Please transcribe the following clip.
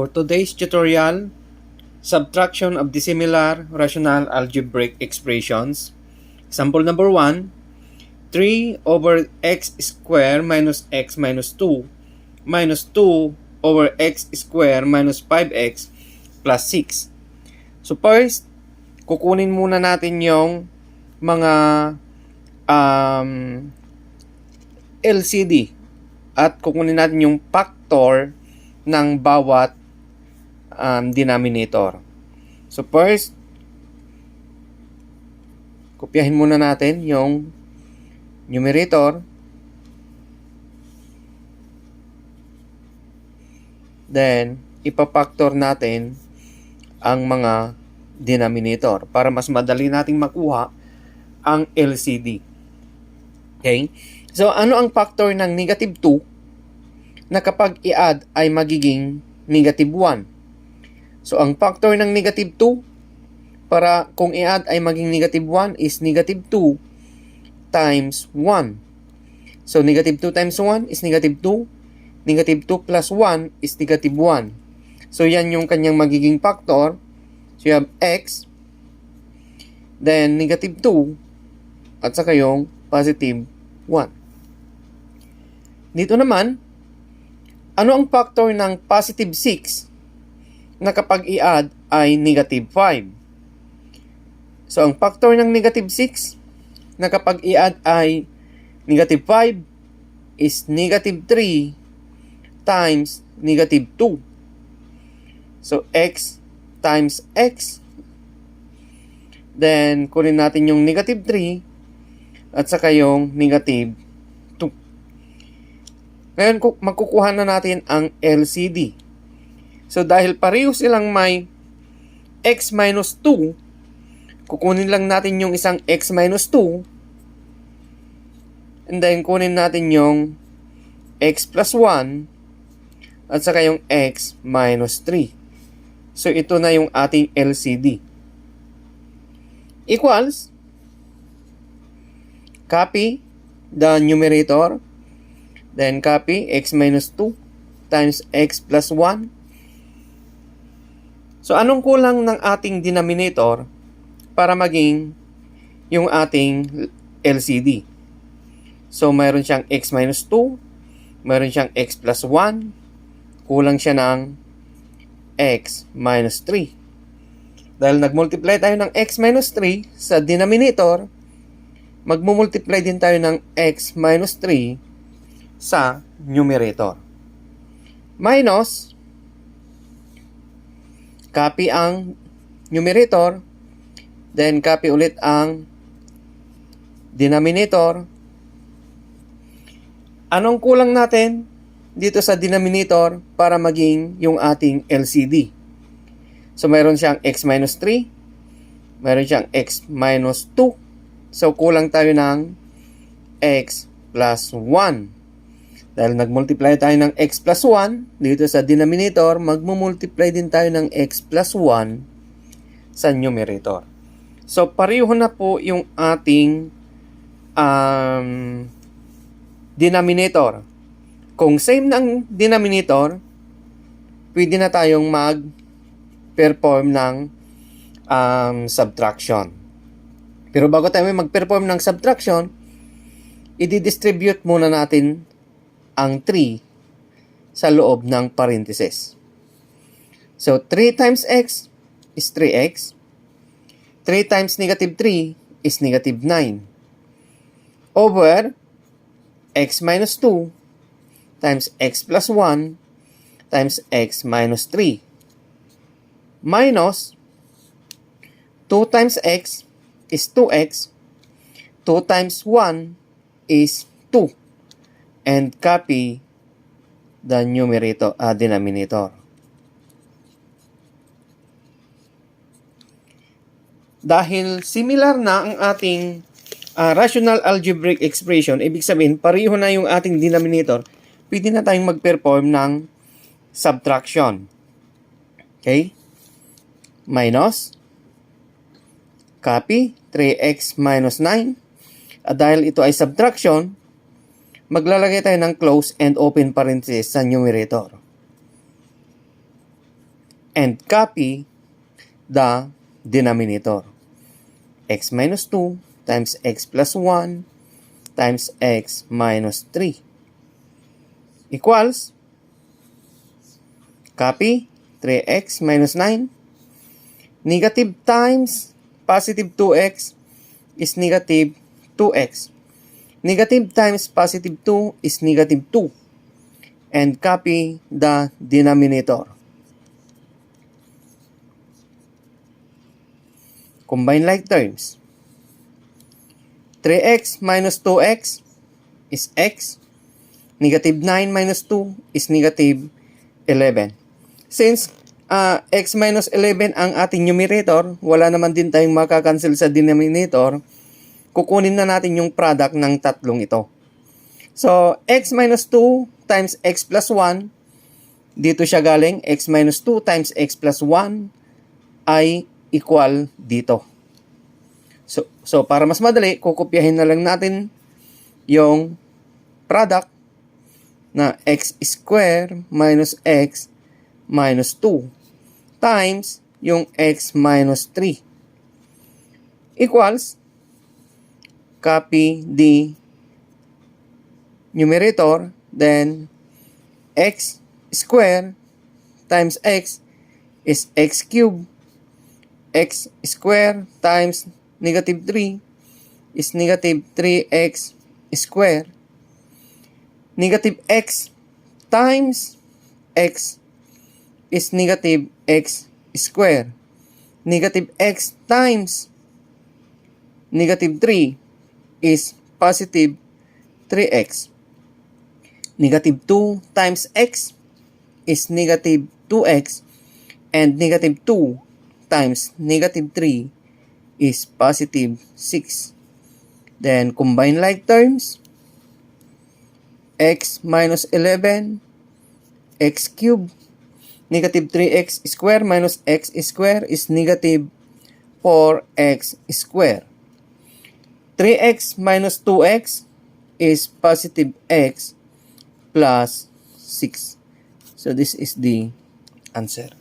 For today's tutorial, subtraction of dissimilar rational algebraic expressions. Example number 1, 3 over x squared minus x minus 2 minus 2 over x squared minus 5x plus 6. So first, kukunin muna natin yung mga LCD at kukunin natin yung factor ng bawat denominator. So first, kopyahin muna natin yung numerator. Then, ipapactor natin ang mga denominator para mas madali nating makuha ang LCD. Okay? So, ano ang factor ng negative 2 na kapag i-add ay magiging negative 1? So, ang factor ng negative 2 para kung i-add ay maging negative 1 is negative 2 times 1. So, negative 2 times 1 is negative 2. Negative 2 plus 1 is negative 1. So, yan yung kanyang magiging factor. So, you have x, then negative 2, at saka yung positive 1. Dito naman, ano ang factor ng positive 6 na kapag i-add ay negative 5? So, ang factor ng negative 6 na kapag i-add ay negative 5 is negative 3 times negative 2. So, x times x. Then, kunin natin yung negative 3 at saka yung negative 2. Ngayon, magkukuha na natin ang LCD. So, dahil pareho silang may x minus 2, kukunin lang natin yung isang x minus 2. And then, kunin natin yung x plus 1 at saka yung x minus 3. So, ito na yung ating LCD. Equals, copy the numerator, then copy x minus 2 times x plus 1. So, anong kulang ng ating denominator para maging yung ating LCD? So, mayroon siyang x minus 2, mayroon siyang x plus 1, kulang siya ng x minus 3. Dahil nagmultiply tayo ng x minus 3 sa denominator, magmumultiply din tayo ng x minus 3 sa numerator. Minus, copy ang numerator, then copy ulit ang denominator. Anong kulang natin dito sa denominator para maging yung ating LCD? So, mayroon siyang x minus 3, mayroon siyang x minus 2. So, kulang tayo ng x plus 1. Dahil nagmultiply tayo ng x plus 1 dito sa denominator, magmumultiply din tayo ng x plus 1 sa numerator. So, pareho na po yung ating denominator. Kung same ng denominator, pwede na tayong mag-perform ng subtraction. Pero bago tayo mag-perform ng subtraction, i-distribute muna natin ang 3 sa loob ng parentheses. So, 3 times x is 3x. 3 times negative 3 is negative 9. Over x minus 2 times x plus 1 times x minus 3. Minus 2 times x is 2x. 2 times 1 is 2. And copy the numerator, denominator. Dahil similar na ang ating rational algebraic expression, ibig sabihin, pareho na yung ating denominator, pwede na tayong mag-perform ng subtraction. Okay? Minus, copy, 3x minus 9. At dahil ito ay subtraction, maglalagay tayo ng close and open parenthesis sa numerator. and copy the denominator. X minus 2 times x plus 1 times x minus 3 equals, copy, 3x minus 9. Negative times positive 2x is negative 2x. Negative times positive 2 is negative 2. And copy the denominator. Combine like terms. 3x minus 2x is x. Negative 9 minus 2 is negative 11. Since x minus 11 ang ating numerator, wala naman din tayong makakancel sa denominator, kukunin na natin yung product ng tatlong ito. So, x minus 2 times x plus 1, dito siya galing, x minus 2 times x plus 1 ay equal dito. So para mas madali, kukopyahin na lang natin yung product na x square minus x minus 2 times yung x minus 3 equals, copy the numerator, then x square times x is x cubed. X square times negative 3 is negative 3x square. Negative x times x is negative x square. Negative x times negative 3 is positive 3x. Negative 2 times x is negative 2x. And negative 2 times negative 3 is positive 6. Then, combine like terms. X minus 11, x cubed. Negative 3x square minus x square is negative 4x square. 3x minus 2x is positive x plus 6. So, this is the answer.